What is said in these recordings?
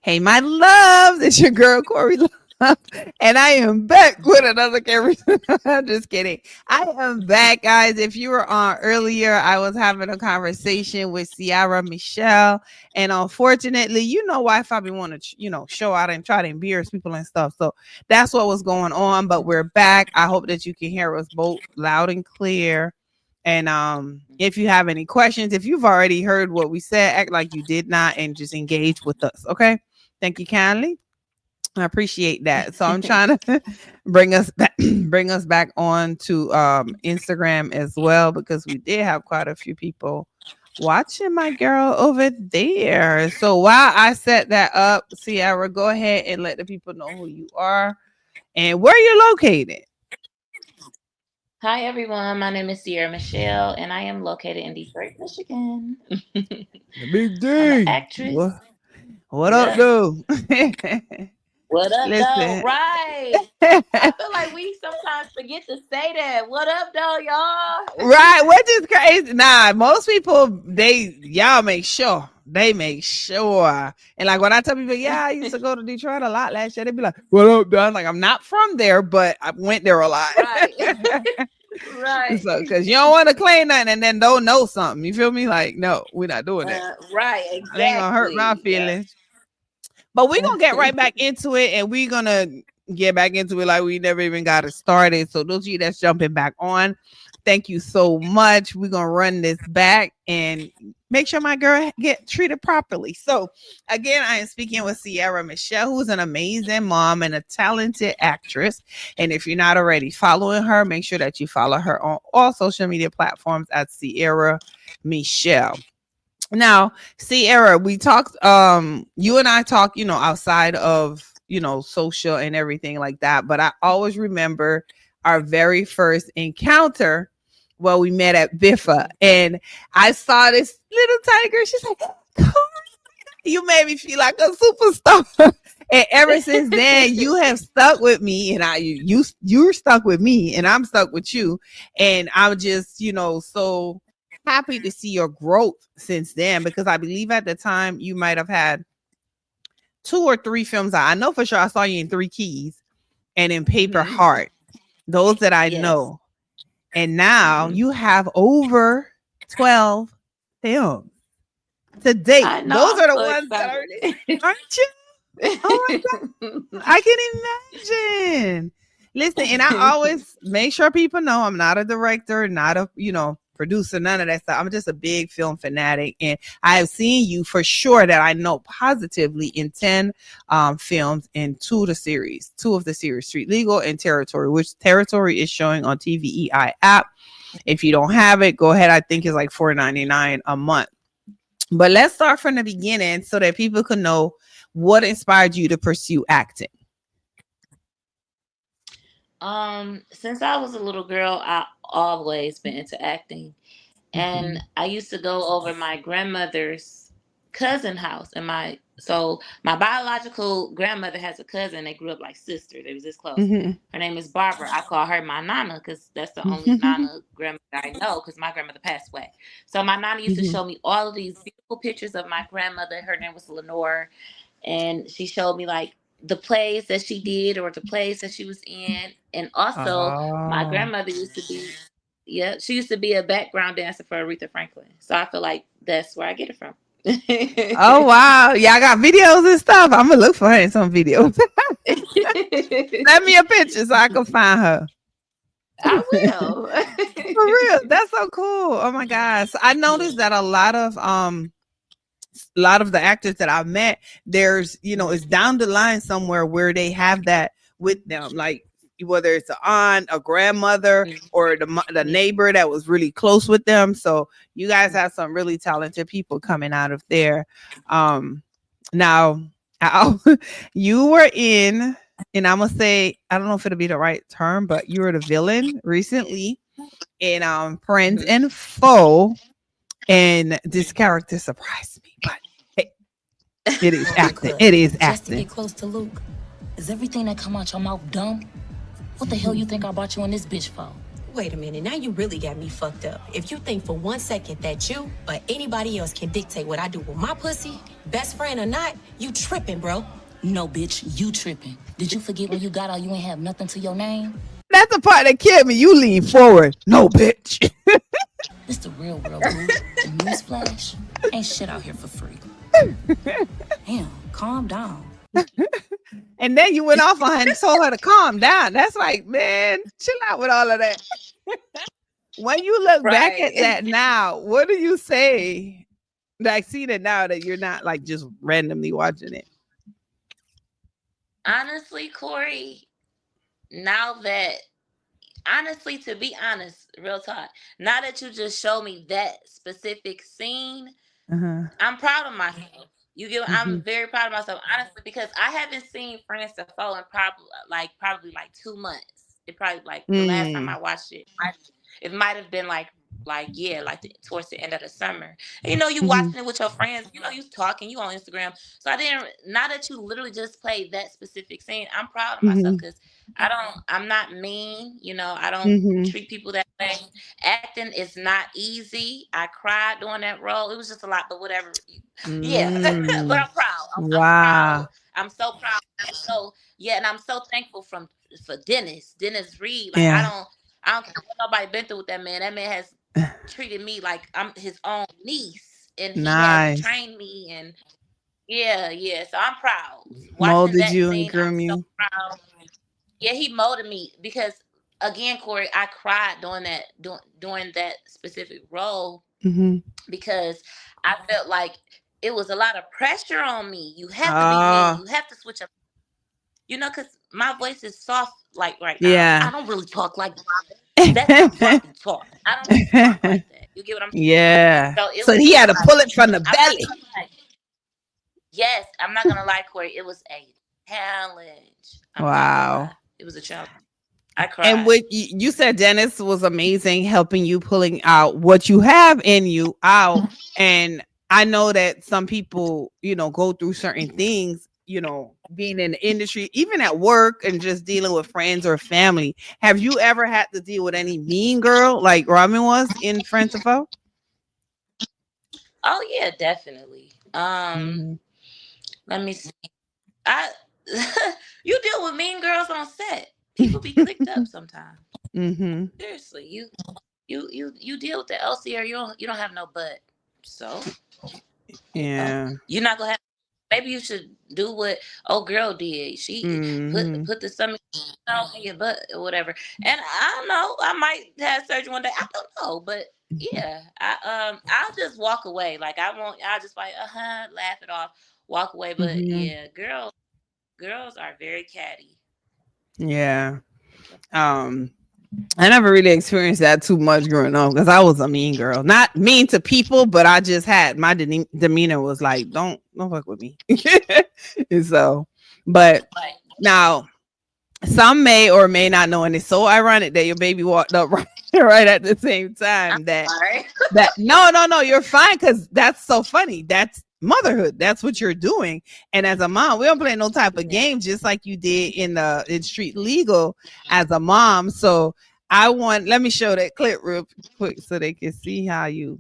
Hey, my loves, it's your girl Corey Love, and I am back with another camera. I'm just kidding. I am back, guys. If you were on earlier, I was having a conversation with Ciara Michele, and unfortunately, Wi-Fi be want to, show out and try to embarrass people and stuff. So that's what was going on. But we're back. I hope that you can hear us both loud and clear. And if you have any questions, if you've already heard what we said, act like you did not and just engage with us. Okay. Thank you kindly. I appreciate that. So I'm trying to bring us back on to Instagram as well, because we did have quite a few people watching my girl over there. So while I set that up, Ciara, go ahead and let the people know who you are and where you're located. Hi everyone, my name is Ciara Michele and I am located in Detroit, Michigan. The big I'm an D. actress. What up, Yeah. dude? What up, though? Listen. Right. I feel like we sometimes forget to say that. What up, though, y'all? Right, which is crazy. Nah, most people y'all make sure. They make sure. And like when I tell people, yeah, I used to go to Detroit a lot last year, they'd be like, what up, done? Like, I'm not from there, but I went there a lot. Right. Right. So because you don't want to claim nothing and then don't know something. You feel me? Like, no, we're not doing that. Right, It ain't gonna hurt my exactly. feelings. But we're gonna get right back into it, and we're gonna get back into it like we never even got it started. So those of you that's jumping back on, thank you so much. We're gonna run this back and make sure my girl get treated properly. So again, I am speaking with Ciara Michele, who's an amazing mom and a talented actress. And if you're not already following her, make sure that you follow her on all social media platforms at Ciara Michele. Now, Ciara, we talked, you and I talk, outside of, social and everything like that. But I always remember our very first encounter. Well, we met at Biffa, and I saw this little tiny girl. She's like, Corey, you made me feel like a superstar. And ever since then, you have stuck with me, and you're stuck with me, and I'm stuck with you. And I'm just, so happy to see your growth since then, because I believe at the time you might have had 2 or 3 films out. I know for sure I saw you in 3 Keys and in Paper Heart. Those that I know. And now you have over 12 films to date. Those are the ones that are, aren't you? Oh my God. I can imagine. Listen, and I always make sure people know I'm not a director, not a, producer, none of that stuff. I'm just a big film fanatic. And I have seen you for sure that I know positively in 10 films and 2 of the series, Street Legal and Territory, which Territory is showing on TVEI app. If you don't have it, go ahead. I think it's like $4.99 a month. But let's start from the beginning so that people can know what inspired you to pursue acting. Since I was a little girl, I always been into acting. And I used to go over my grandmother's cousin house, and my biological grandmother has a cousin. They grew up like sisters. They was this close. Her name is Barbara. I call her my nana because that's the only nana grandmother I know, because my grandmother passed away. So my nana used to show me all of these beautiful pictures of my grandmother. Her name was Lenore, and she showed me like the plays that she did or the plays that she was in. And also my grandmother used to be, she used to be a background dancer for Aretha Franklin. So I feel like that's where I get it from. Oh wow. Yeah, I got videos and stuff. I'm gonna look for her in some videos. Send me a picture so I can find her. I will. For real. That's so cool. Oh my gosh. I noticed that a lot of the actors that I've met, there's, it's down the line somewhere where they have that with them, like whether it's an aunt, a grandmother, or the neighbor that was really close with them. So you guys have some really talented people coming out of there. Now, you were in, and I'm gonna say, I don't know if it'll be the right term, but you were the villain recently in Friends and Foe, and this character surprised me, but hey, it is acting. It is acting. Just to get close to Luke. Is everything that come out your mouth dumb? What the hell you think I brought you in this bitch for? Wait a minute, now you really got me fucked up. If you think for 1 second that you or anybody else can dictate what I do with my pussy, best friend or not, you tripping, bro. No, bitch, you tripping. Did you forget when you got out, you ain't have nothing to your name? That's the part that killed me. You lean forward. No, bitch. This the real world, boo. And newsflash, ain't shit out here for free. Damn, calm down. And then you went off on her and told her to calm down. That's like, man, chill out with all of that. When you look back at Right. that now, what do you say? Like, see that now that you're not like just randomly watching it. Honestly, Corey, now that honestly, to be honest, real talk, now that you just showed me that specific scene, Uh-huh. I'm proud of myself. You get, Mm-hmm. I'm very proud of myself, honestly, because I haven't seen Friends to Foe in probably like 2 months. It probably like the last time Mm. I watched it, it might have been like yeah, like towards the end of the summer. And, you know, you Mm-hmm. watching it with your friends, you know, you talking, you on Instagram. So I didn't. Now that you literally just played that specific scene, I'm proud of myself Mm-hmm. because I'm not mean. You know, I don't Mm-hmm. treat people that way. Acting is not easy. I cried doing that role. It was just a lot, but whatever. Yeah, but Mm. I'm proud. I'm proud. Wow. I'm so proud. And so yeah, and I'm so thankful for Dennis Reed. Like Yeah. I don't care what nobody been through with that man. That man has treated me like I'm his own niece, and he has Nice. trained me. And yeah, yeah. So I'm proud. Watching Molded that you and scene, I'm groom so you. proud. Yeah, he molded me because again, Corey, I cried during that specific role Mm-hmm. because I felt like it was a lot of pressure on me. You have to be mean. Ah, You have to switch up. You know, because my voice is soft like right now. yeah. I don't really talk like Robin. That's not floppy talk. I don't really talk like that. You get what I'm saying? Yeah. So it So was he had just to like pull it from the I'm not belly. gonna lie. Yes, I'm not gonna lie, Corey. It was a challenge. I'm not gonna lie. Wow. It was a challenge. I And cried. what you said, Dennis was amazing, helping you pulling out what you have in you out. And I know that some people, go through certain things, being in the industry, even at work and just dealing with friends or family. Have you ever had to deal with any mean girl like Robin was in Friends of Foe? Oh yeah, definitely. Mm-hmm. Let me see. I you deal with mean girls on set. People be clicked up sometimes. Mm-hmm. Seriously, you deal with the LCR. You don't have no butt. So Yeah. you're not gonna have. Maybe you should do what old girl did. She Mm-hmm. put the stomach in your butt or whatever. And I don't know. I might have surgery one day. I don't know, but yeah, I'll just walk away. Like I won't. I'll just like laugh it off, walk away. But Mm-hmm. yeah, girls are very catty. Yeah. Um, I never really experienced that too much growing up because I was a mean girl. Not mean to people, but I just had my demeanor was like, don't fuck with me. And so, but Like now some may or may not know, and it's so ironic that your baby walked up right at the same I'm time sorry. that no, you're fine because that's so funny. That's motherhood. That's what you're doing. And as a mom, we don't play no type of Yeah. game, just like you did in street legal as a mom. So let me show that clip real quick so they can see how you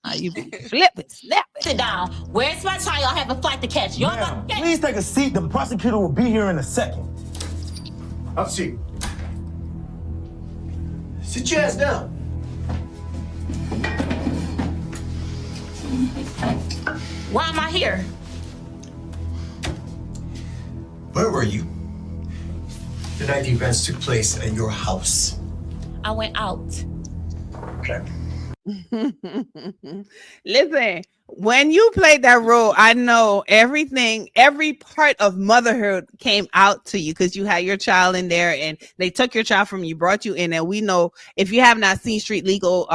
be flipping, snapping. Sit down. Where's my child? I have a flight to catch. Y'all Ma'am, please take a seat. The prosecutor will be here in a second. Have a seat. Sit your ass down. Why am I here? Where were you the night the events took place at your house? I went out. Okay. Listen, when you played that role, I know everything, every part of motherhood came out to you because you had your child in there and they took your child from you, brought you in. And we know if you have not seen Street Legal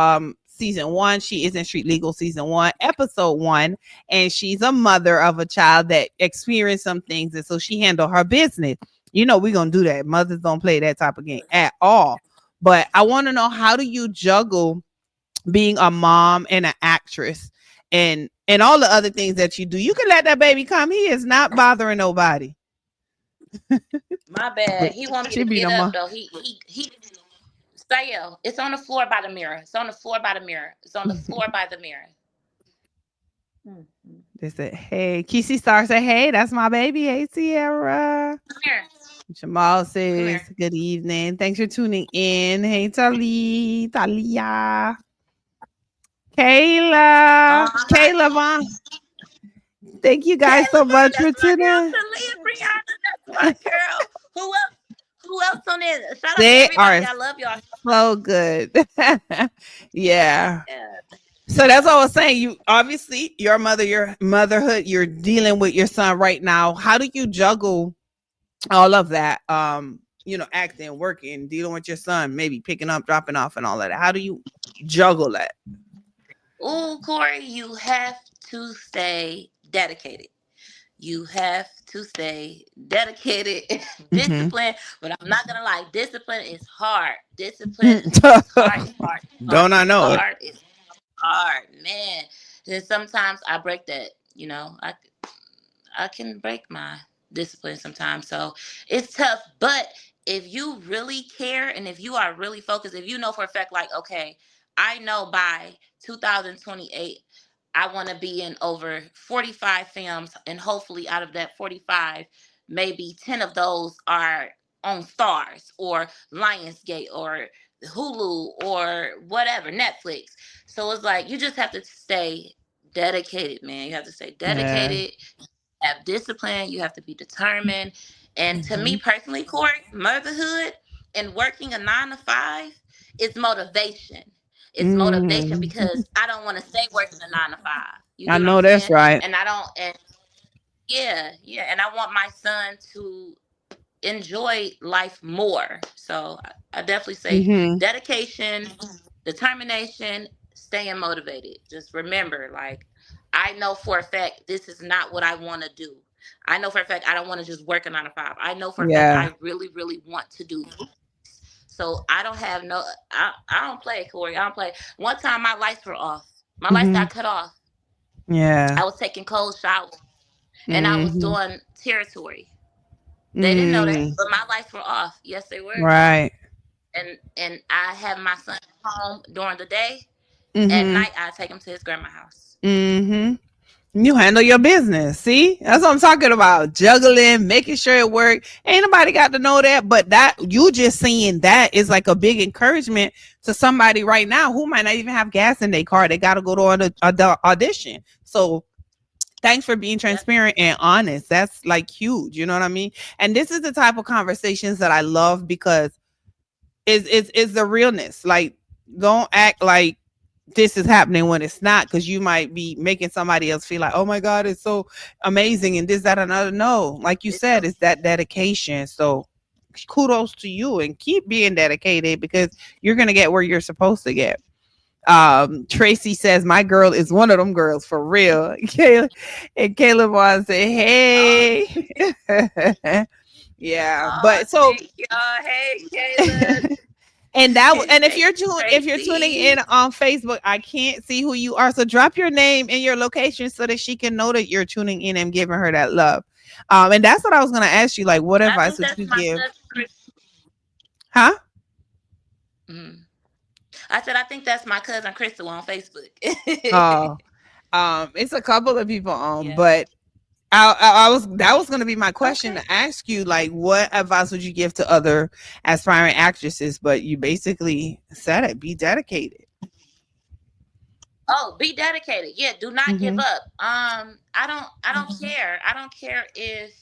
season 1, she is in Street Legal season 1, episode 1, and she's a mother of a child that experienced some things. And so she handled her business. We're going to do that. Mothers don't play that type of game at all. But I want to know, how do you juggle being a mom and an actress and all the other things that you do? You can let that baby come. He is not bothering nobody. My bad. He want me She to be get the up mom. though. He Sayel, it's on the floor by the mirror. It's on the floor by the mirror. It's on the floor by the mirror. Mhm. They said, hey, Kisi Star said, hey, that's my baby. Hey, Sierra. Come here. Jamal Come says, here. good evening. Thanks for tuning in. Hey, Talia. Kayla. Oh, hi. Kayla Vaughn. Thank you guys Kayla, so much for that's my girl. tuning. Talia Brianna, that's my girl. Who else? Who else on there? Shout out to They everybody. are I love y'all. so good. Yeah. Yeah. So that's what I was saying. You obviously your mother, your motherhood, you're dealing with your son right now. How do you juggle all of that? Acting, working, dealing with your son, maybe picking up, dropping off, and all of that. How do you juggle that? Oh, Corey, you have to stay dedicated. You have to stay dedicated, Mm-hmm. disciplined. But I'm not gonna lie, discipline is hard. Discipline is hard. It's hard. It's hard. Don't I It's know it? hard. It's hard, man. And sometimes I break that. I can break my discipline sometimes. So it's tough. But if you really care and if you are really focused, if you know for a fact, like, okay, I know by 2028, I want to be in over 45 films. And hopefully, out of that 45, maybe 10 of those are on Stars or Lionsgate or Hulu or whatever, Netflix. So it's like, you just have to stay dedicated, man. You have to stay Yeah. dedicated, have discipline, you have to be determined. And to me Mm-hmm. personally, Corey, motherhood and working a 9 to 5 is motivation. It's motivation Mm. because I don't want to stay working a 9 to 5. You I get what I'm know that's saying? right. And I don't, and yeah, yeah. And I want my son to enjoy life more. So I definitely say Mm-hmm. dedication, determination, staying motivated. Just remember, like, I know for a fact this is not what I want to do. I know for a fact I don't want to just work a 9 to 5. I know for a fact Yeah. I really, really want to do this. So I don't have no, I don't play, Corey. I don't play. One time my lights were off. My lights Mm-hmm. got cut off. Yeah. I was taking cold showers and I was Mm-hmm. doing territory. They didn't know that, Mm. but my lights were off. Yes, they were. Right. And I have my son home during the day. At Mm-hmm. night, I take him to his grandma's house. Mm-hmm. You handle your business. See, that's what I'm talking about. Juggling, making sure it work. Ain't nobody got to know that, but that you just saying that is like a big encouragement to somebody right now who might not even have gas in their car. They got to go to an audition. So thanks for being Yep. transparent and honest. That's like huge. You know what I mean? And this is the type of conversations that I love because it's the realness. Like, don't act like this is happening when it's not, because you might be making somebody else feel like, oh my God, it's so amazing and this, that, another. No, like you It's said, it's that dedication. So kudos to you and keep being dedicated because you're gonna get where you're supposed to get. Tracy says my girl is one of them girls for real. Kayla and Caleb wants to say, oh, hey. Yeah, oh, but so thank y'all. Hey, Kayla. and if Thank you're you, tuning Tracy. in on Facebook, I can't see who you are. So drop your name and your location so that she can know that you're tuning in and giving her that love. And that's what I was gonna ask you. Like, what I advice think would that's you my give? cousin Chris. Huh? Mm. I said I think that's my cousin Crystal on Facebook. Oh, it's a couple of people on, Yeah. but I was that was gonna be my question Okay. to ask you. Like, what advice would you give to other aspiring actresses? But you basically said it. Be dedicated. Oh, be dedicated. Yeah, do not give Mm-hmm. up. I don't care. I don't care if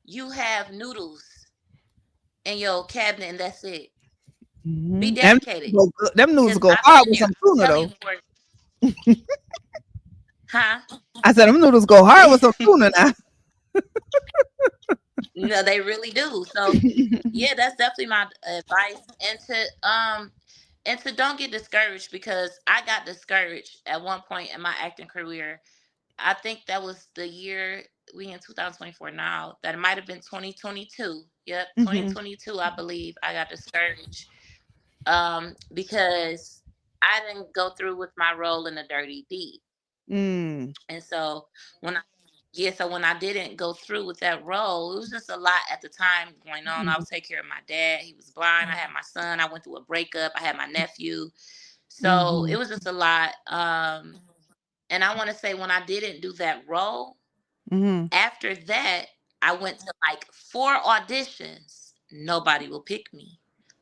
you have noodles in your cabinet and that's it. Be Mm-hmm. dedicated. Them noodles Because go I've hard been with there. some I'm tuna telling you though. for huh? I said them noodles go hard with some tuna now. No, they really do. So yeah, that's definitely my advice. And to don't get discouraged because I got discouraged at one point in my acting career. I think that was the year we in 2024 now. That it might have been 2022. Yep, Mm-hmm. 2022, I believe I got discouraged. Because I didn't go through with my role in the Dirty Deed. Mm. And so when I yeah, so when I didn't go through with that role, it was just a lot at the time going on. I Mhm. was taking care of my dad. He was blind. I had my son. I went through a breakup. I had my nephew. So it Mhm. was just a lot. And I want to say when I didn't do that role, Mhm. after that, I went to like 4 auditions. Nobody will pick me.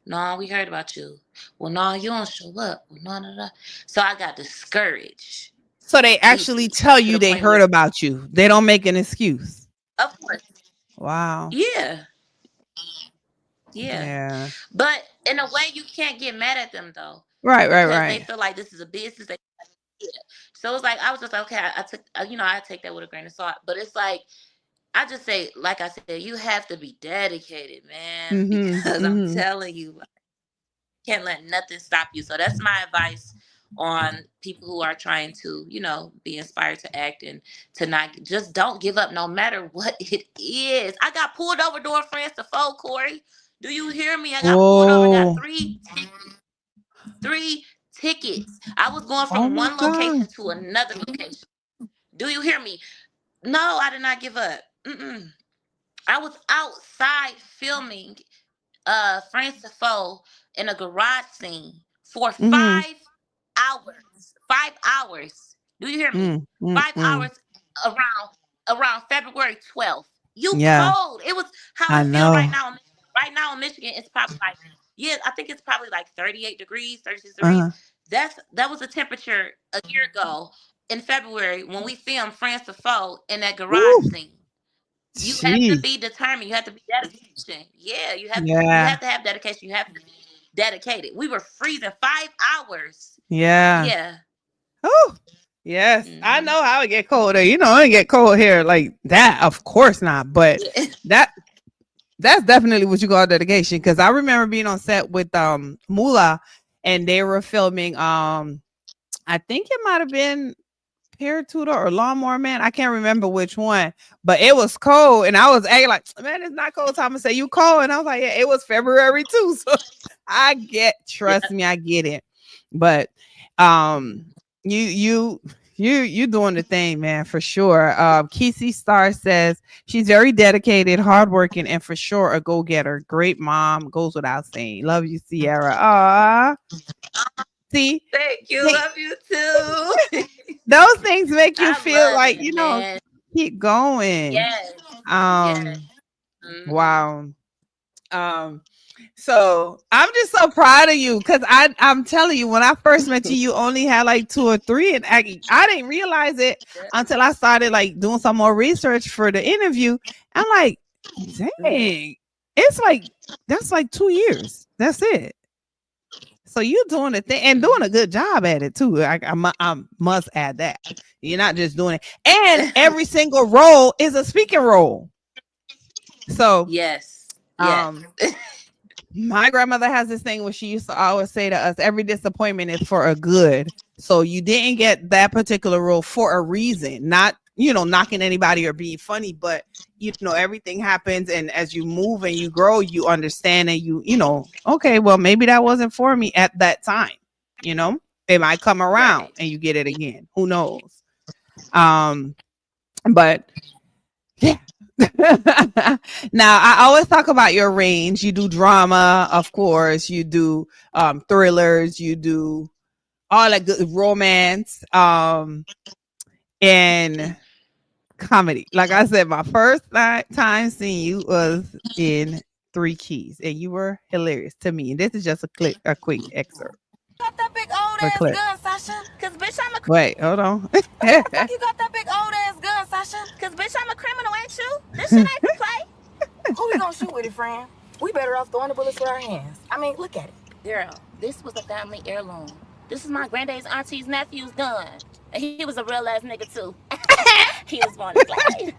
No, we heard about you. Well, no, you don't show up. Well, no, no, no. So I got discouraged So they actually deeply tell to you the they point where, heard about you. They don't make an excuse. of course, Wow. yeah, yeah. Yeah. But in a way, you can't get mad at them though, Right, right, because they right. feel like this is a business. Yeah. So it's like I was just like, okay, I took, I take that with a grain of salt. But it's like I just say, like I said, you have to be dedicated, man, Mhm. because I'm Mhm. telling you, can't let nothing stop you. So that's my advice on people who are trying to, be inspired to act and to not just don't give up no matter what it is. I got pulled over doing Friends to Fold, Corey. Do you hear me? I got pulled over, got Whoa. three tickets. I was going Oh from my one God. location to another location. Do you hear me? No, I did not give up. I was outside filming Friends to Foe in a garage scene for Mhm. 5 hours. 5 hours. Do you hear me? Mm, mm, 5 hours mm. around February 12th. You Yeah, cold. It was how I it feel right know. now. Right now in Michigan, it's probably like, yeah, I think it's probably like 38 degrees, 36 degrees. Uh-huh. That was the temperature a year ago in February when we filmed Friends to Foe in that garage Ooh, scene. You have to jeez. be determined. You have to be dedication. Yeah, you Yeah. have to have dedication. You have to be dedicated. We were freezing 5 hours. Yeah. Yeah. Oh, yes. I Hmm. know how it get colder. It get cold here like that. Of course not. But Yeah. that that's definitely what you call dedication. Because I remember being on set with Mula, and they were filming. I think it might have been Paratutor or Lawnmower Man. I can't remember which one, but it was cold, and I was acting like, man, it's not cold. Thomas say you cold, and I was like, yeah, it was February too. So trust me, I get it. But um, you you doing the thing, man, for sure. Kesey Star says she's very dedicated, hardworking, and for sure a go getter. Great mom, goes without saying. Love you, Sierra. Ah, see. Thank you. Love you too. Those things make you I feel love like, it, man. keep going. Yes. Yes. Um, Hmm. wow. Um, so I'm just so proud of you because I'm telling you, when I first met you, you only had like two or three, and I didn't realize it until I started like doing some more research for the interview. I'm like, dang, it's like that's like 2 years. That's it. So you doing the thing and doing a good job at it too. I must add that you're not just doing it, and every single role is a speaking role. So, Yes. Yes. um, my grandmother has this thing where she used to always say to us, "Every disappointment is for a good." So you didn't get that particular role for a reason, not knocking anybody or being funny, but everything happens, and as you move and you grow, you understand, and okay, well maybe that wasn't for me at that time. You know, it might come around Right. and you get it again. Who knows? Um, but yeah. Now, I always talk about your range. You do drama, of course. You do thrillers. You do all that good romance, and comedy. Like I said, my first time seeing you was in Three Keys, and you were hilarious to me. And this is just a quick excerpt, Got that big old a ass clip. gun, Sasha. Cause bitch, I'm a Wait, hold on. fuck you got that big old ass gun, Sasha. Cause bitch, I'm a criminal, ain't you? This shit ain't for play. Who we gonna shoot with it, friend? We better off throwing the bullets with our hands. I mean, look at it. Girl, this was a family heirloom. This is my granddad's auntie's nephew's gun. And he was a real ass nigga too. He was born to play.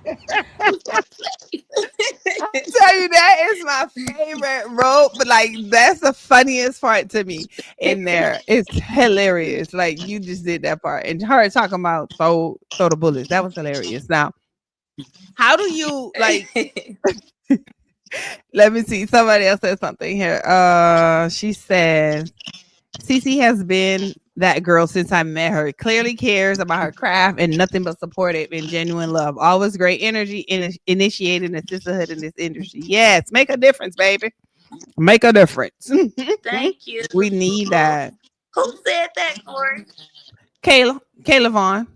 Tell you that is my favorite role, but like that's the funniest part to me in there. It's hilarious. Like you just did that part, and her talking about throw the bullets. That was hilarious. Now, how do you like? Let me see. Somebody else said something here. She said, "Cece has been that girl since I met her. Clearly cares about her craft and nothing but supportive and genuine love. Always great energy in initiating the sisterhood in this industry. Yes, make a difference, baby. Make a difference. Thank you. We need that. Who said that, Corey? Kayla Vaughn.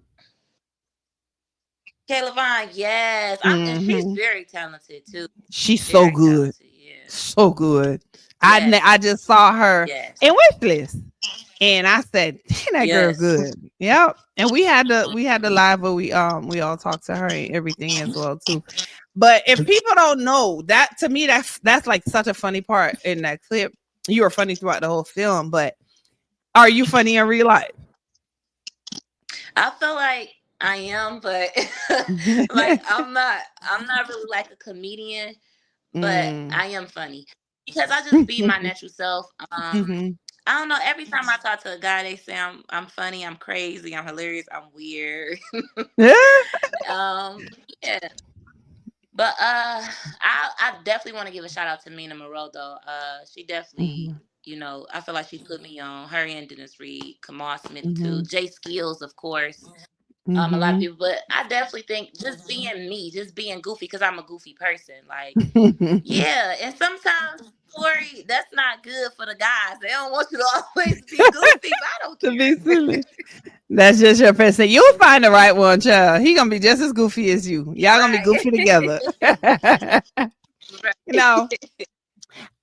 Kayla Vine. Yes, and she's Hmm. very talented too. She's so Very good. talented. Yeah. So good. Yes. I just saw her Yes. in Wishlist. And I said, "Dang, that girl Yes. good." Yep. And we had the live where we all talked to her and everything as well too. But if people don't know that, to me, that's like such a funny part in that clip. You were funny throughout the whole film, but are you funny in real life? I feel like I am, but like I'm not really like a comedian, but Mm. I am funny because I just be my natural self. Mhm. I don't know. Every time I talk to a guy, they say I'm funny, I'm crazy, I'm hilarious, I'm weird. Yeah. um, yeah. But I definitely want to give a shout out to Mina Moreau though. She definitely, Mhm. I feel like she put me on. Her and Dennis Reed, Kamal Smith too, Mhm. Jay Skills, of course. A lot of Mhm. people, but I definitely think just being me, just being goofy, because I'm a goofy person. Like, yeah, and sometimes, Corey, that's not good for the guys. They don't want you to always be goofy, but I don't To be care. silly. That's just your person. You'll find the right one, child. He gonna be just as goofy as you. Y'all gonna be Right. goofy together. you Right. know,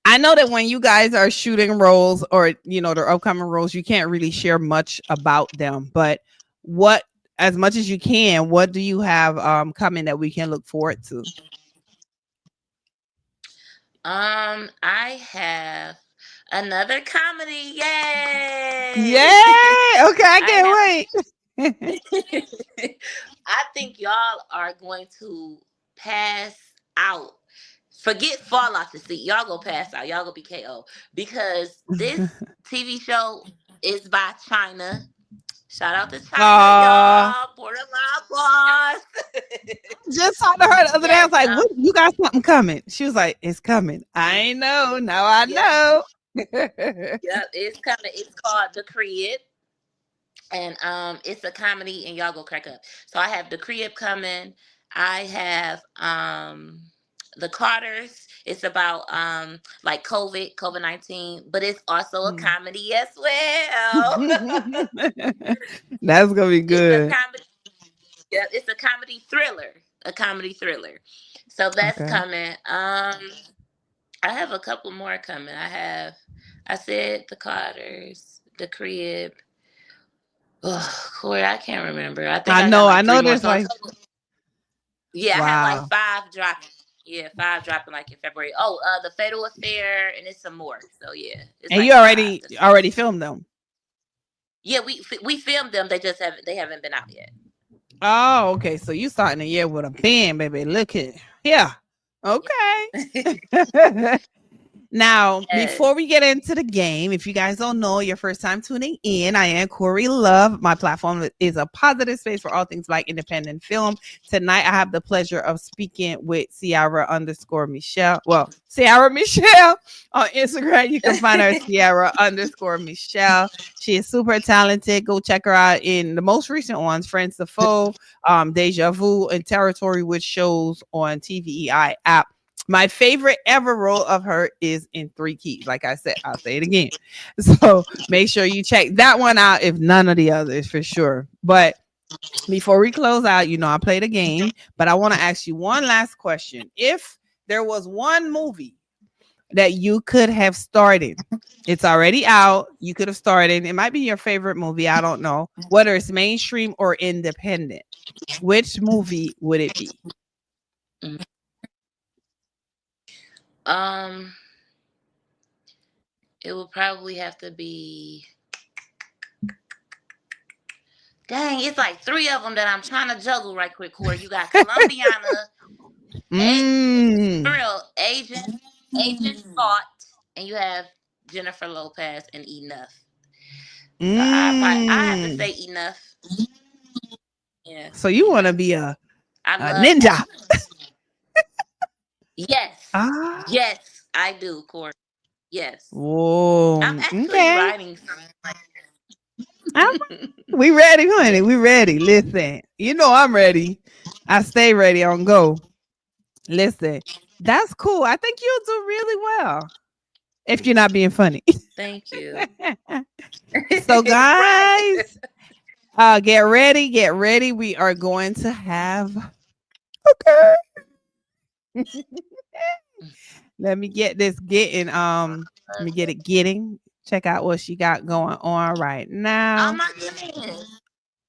I know that when you guys are shooting roles or their upcoming roles, you can't really share much about them. But what, as much as you can, what do you have coming that we can look forward to? I have another comedy. Yay! Yay! Okay, I I have. can't wait. I think y'all are going to pass out. Forget fall off the seat. Y'all go pass out. Y'all go be KO because this TV show is by China. Shout out to China, uh y'all. For the love boss. just talked to her the other day. I was Yes. like, "What? You got something coming?" She was like, "It's coming." I ain't know. Now I Yep. know. Yep. It's coming. It's called The Crib. And it's a comedy and y'all go crack up. So I have The Crib coming. I have The Carters. It's about like COVID-19, but it's also a Mm. comedy as well. That's gonna be It's a good. comedy. Yeah, it's a comedy thriller. A comedy thriller. So that's Okay. coming. I have a couple more coming. I said The Carters, The Crib. Oh, Corey, I can't remember. I think I I got know. I like three know. more. There's So in like, total, yeah, I have like wow. five dropping. Yeah, five dropping like in February. Oh, The Fatal Affair, and it's some more. So yeah, it's And like you five. That's five. already filmed them. Yeah, we filmed them. They haven't been out yet. Oh, okay. So you starting the year with a bang, baby. Look at yeah. Okay. Now, Yes. before we get into the game, if you guys don't know, your first time tuning in, I am Corey Love. My platform is a positive space for all things Black independent film. Tonight, I have the pleasure of speaking with Ciara_Michele. Well, Ciara Michele on Instagram. You can find her at Ciara_Michele. She is super talented. Go check her out in the most recent ones, Friends to Foe, Deja Vu, and Territory, which shows on TVEI app. My favorite ever role of her is in Three Keys. Like I said, I'll say it again. So make sure you check that one out, if none of the others, for sure. But before we close out, I played a game, but I want to ask you one last question. If there was one movie that you could have started, it's already out, you could have started, it might be your favorite movie, I don't know, whether it's mainstream or independent, which movie would it be? Mhm. Um, it will probably have to be. Dang, it's like three of them that I'm trying to juggle right quick. Corey, you got Colombiana, Mm. for real, Agent Spot, and you have Jennifer Lopez and Enough. So I have to Mm. say Enough. Yeah, So you want to Enough. be a I love ninja? action. Yes, Ah. yes, I do, Corey. Yes, I'm Whoa. actually Okay. writing something like that. I'm, we ready, honey. We ready. Listen, you know I'm ready. I stay ready on go. Listen, that's cool. I think you'll do really well if you're not being funny. Thank you. So, Right. guys, get ready. Get ready. We are going to have. Okay. Let me get this getting. Let me get it getting. Check out what she got going on right Oh now. my goodness.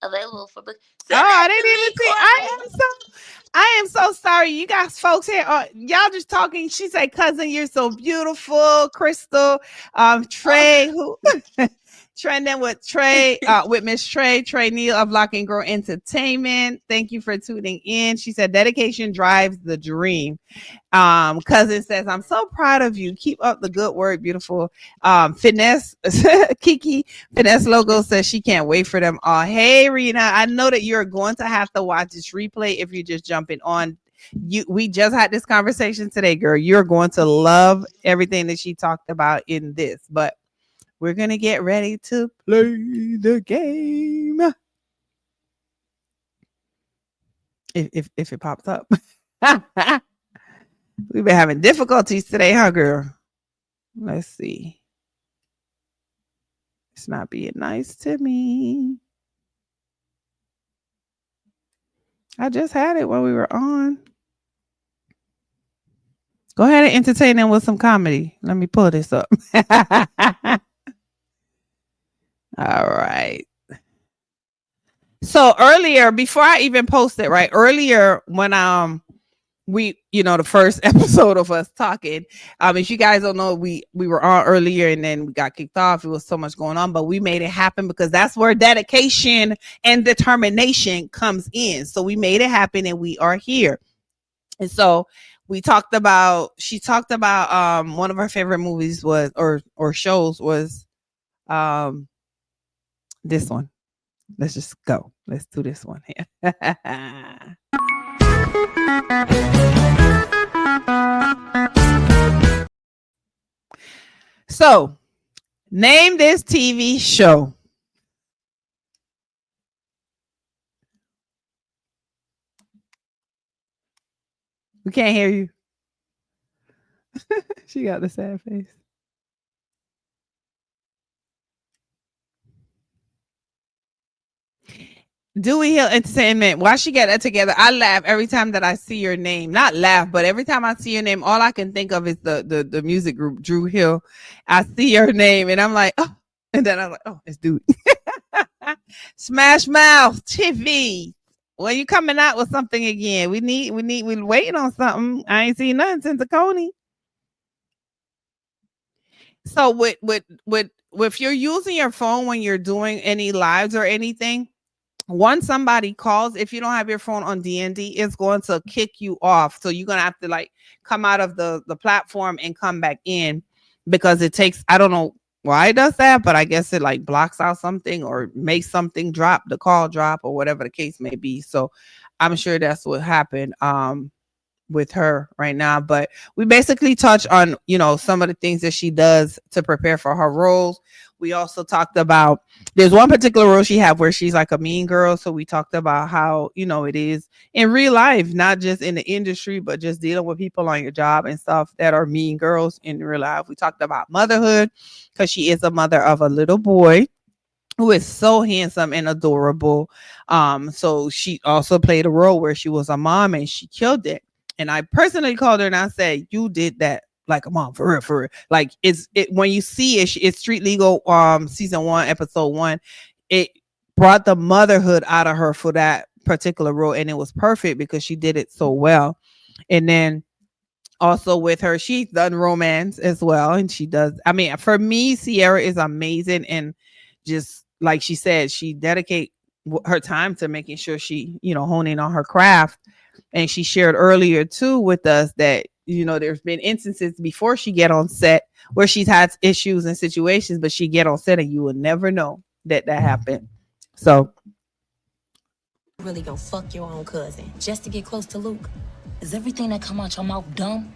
Available for book. Oh, Send I that to didn't even me, see. Courtney. I am so sorry. You guys, folks here, y'all just talking. She said, "Cousin, you're so beautiful." Crystal, Oh, Trey, who trending with Trey, with Miss Trey Neal of Lock and Grow Entertainment. Thank you for tuning in. She said, "Dedication drives the dream." Cousin says, "I'm so proud of you. Keep up the good work, beautiful." Finesse Kiki Finesse Logo says she can't wait for them all. Hey Rena, I know that you're going to have to watch this replay if you're just jumping on. We just had this conversation today, girl. You're going to love everything that she talked about in this, but we're gonna get ready to play the game. If it pops up. We've been having difficulties today, huh, girl? Let's see. It's not being nice to me. I just had it while we were on. Go ahead and entertain them with some comedy. Let me pull this up. All right. So earlier, before I even posted, right? Earlier when we, the first episode of us talking, if you guys don't know, we were on earlier and then we got kicked off. It was so much going on, but we made it happen because that's where dedication and determination comes in. So we made it happen and we are here. And so she talked about one of her favorite movies was or shows was this one. Let's just go. Let's do this one here. So, name this TV show. We can't hear you. She got the sad face. Dewey Hill Entertainment. Why she get that together? I laugh every time that I see your name. Not laugh, but every time I see your name, all I can think of is the music group Drew Hill. I see your name and I'm like, oh, and then I'm like, oh, it's Dewey. Smash Mouth TV. When you coming out with something again? We're waiting on something. I ain't seen nothing since the Coney. So with you're using your phone when you're doing any lives or anything, once somebody calls, if you don't have your phone on DND, it's going to kick you off. So you're gonna have to like come out of the platform and come back in because it takes, I don't know why it does that, but I guess it like blocks out something or makes something drop, the call drop or whatever the case may be. So I'm sure that's what happened with her right now. But we basically touch on, some of the things that she does to prepare for her roles. We also talked about, there's one particular role she had where she's like a mean girl. So we talked about how, it is in real life, not just in the industry, but just dealing with people on your job and stuff that are mean girls in real life. We talked about motherhood because she is a mother of a little boy who is so handsome and adorable. So she also played a role where she was a mom and she killed it. And I personally called her and I said, you did that like a mom, for real. Like it when you see it, it's Street Legal season 1, episode 1. It brought the motherhood out of her for that particular role. And it was perfect because she did it so well. And then also with her, she's done romance as well. And she does, I mean, for me, Ciara is amazing. And just like she said, she dedicate her time to making sure she, honing on her craft. And she shared earlier too with us that, there's been instances before she get on set where she's had issues and situations, but she get on set and you will never know that happened. So Really go fuck your own cousin just to get close to Luke. Is everything that come out your mouth dumb?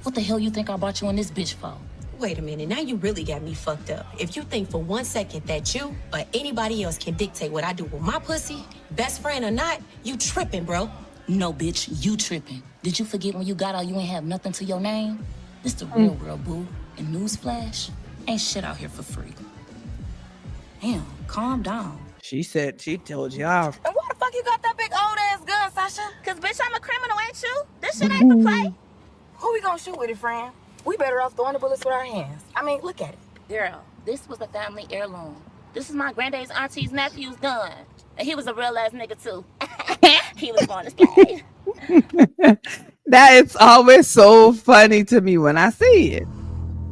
What the hell you think I brought you in this bitch for? Wait a minute, now you really got me fucked up. If you think for 1 second that you or anybody else can dictate what I do with my pussy, best friend or not, you tripping, bro. No, bitch, you tripping. Did you forget when you got out, you ain't have nothing to your name? This the real world, boo. And newsflash, ain't shit out here for free. Damn, calm down. She said she told y'all. And why the fuck you got that big old ass gun, Sasha? Cause bitch, I'm a criminal, ain't you? This shit ain't for play. Who we gonna shoot with it, friend? We better off throwing the bullets with our hands. I mean, look at it. Girl, this was a family heirloom. This is my granddad's auntie's nephew's gun. And he was a real ass nigga too. He was born to slave. That is always so funny to me when I see it.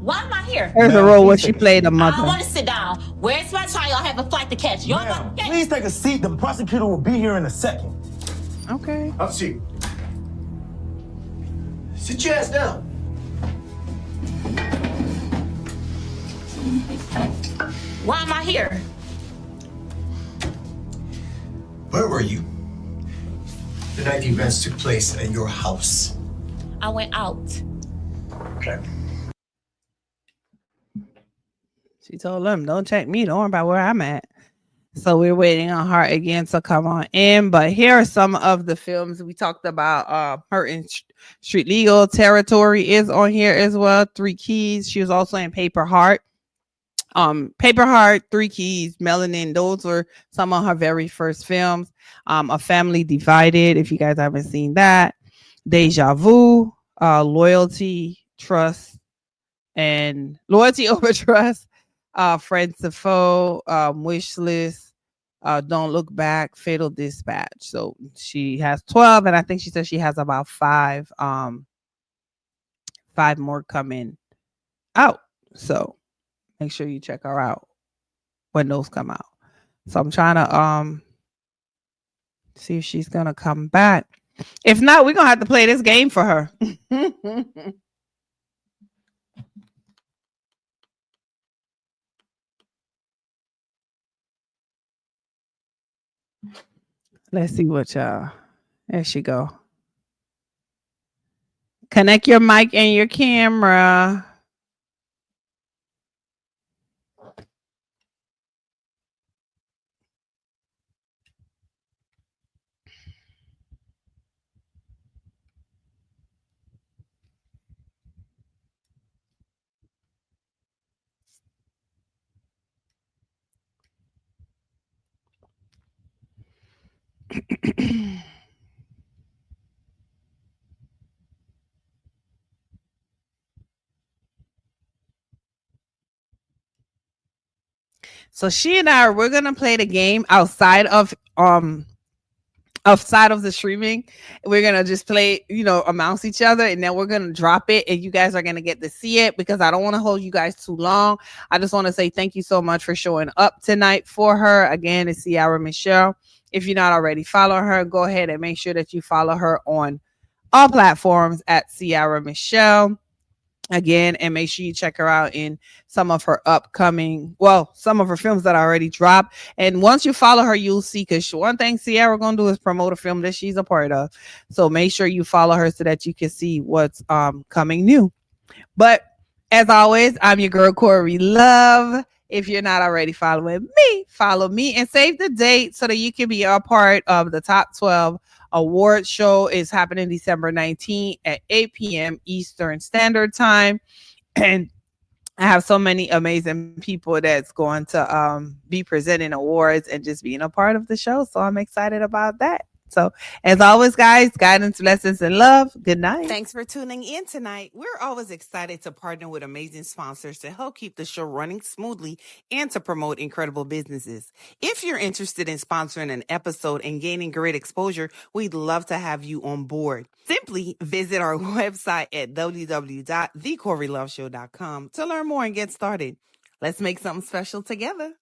Why am I here? There's a role where she played a I mother. want to sit down. Where's my child? I have a flight to catch. Y'all Ma'am, please take a seat. The prosecutor will be here in a second. Okay. Have a seat. Sit your ass down. Why am I here? Where were you the night the events took place at your house? I went out. Okay. She told them, don't check me. Don't worry about where I'm at. So we're waiting on her again to come on in. But here are some of the films we talked about. Her in Street Legal. Territory is on here as well. Three Keys. She was also in Paper Heart. Paper Heart, Three Keys, Melanin. Those were some of her very first films. A Family Divided, if you guys haven't seen that. Deja Vu, Loyalty, Trust, and Loyalty Over Trust. Friends to Foe, Wish List, Don't Look Back, Fatal Dispatch. So she has 12, and I think she said she has about five more coming out. So make sure you check her out when those come out. So I'm trying to see if she's gonna come back. If not, we're gonna have to play this game for her. Let's see what y'all. There she go. Connect your mic and your camera. So she and I, we're gonna play the game outside of the streaming. We're gonna just play, amongst each other, and then we're gonna drop it, and you guys are gonna get to see it because I don't want to hold you guys too long. I just want to say thank you so much for showing up tonight for her. Again, it's Ciara Michele. If you're not already following her, go ahead and make sure that you follow her on all platforms at Ciara Michele. Again, and make sure you check her out in some of her some of her films that already dropped. And once you follow her, you'll see, because one thing Ciara gonna do is promote a film that she's a part of. So make sure you follow her so that you can see what's coming new. But as always, I'm your girl Corey Love. If you're not already following me, follow me and save the date so that you can be a part of the Top 12 award show. Is happening December 19th at 8 p.m. Eastern Standard Time. And I have so many amazing people that's going to be presenting awards and just being a part of the show. So I'm excited about that. So as always, guys, guidance, blessings, and love. Good night. Thanks for tuning in tonight. We're always excited to partner with amazing sponsors to help keep the show running smoothly and to promote incredible businesses. If you're interested in sponsoring an episode and gaining great exposure, we'd love to have you on board. Simply visit our website at www.thecoreyloveshow.com to learn more and get started. Let's make something special together.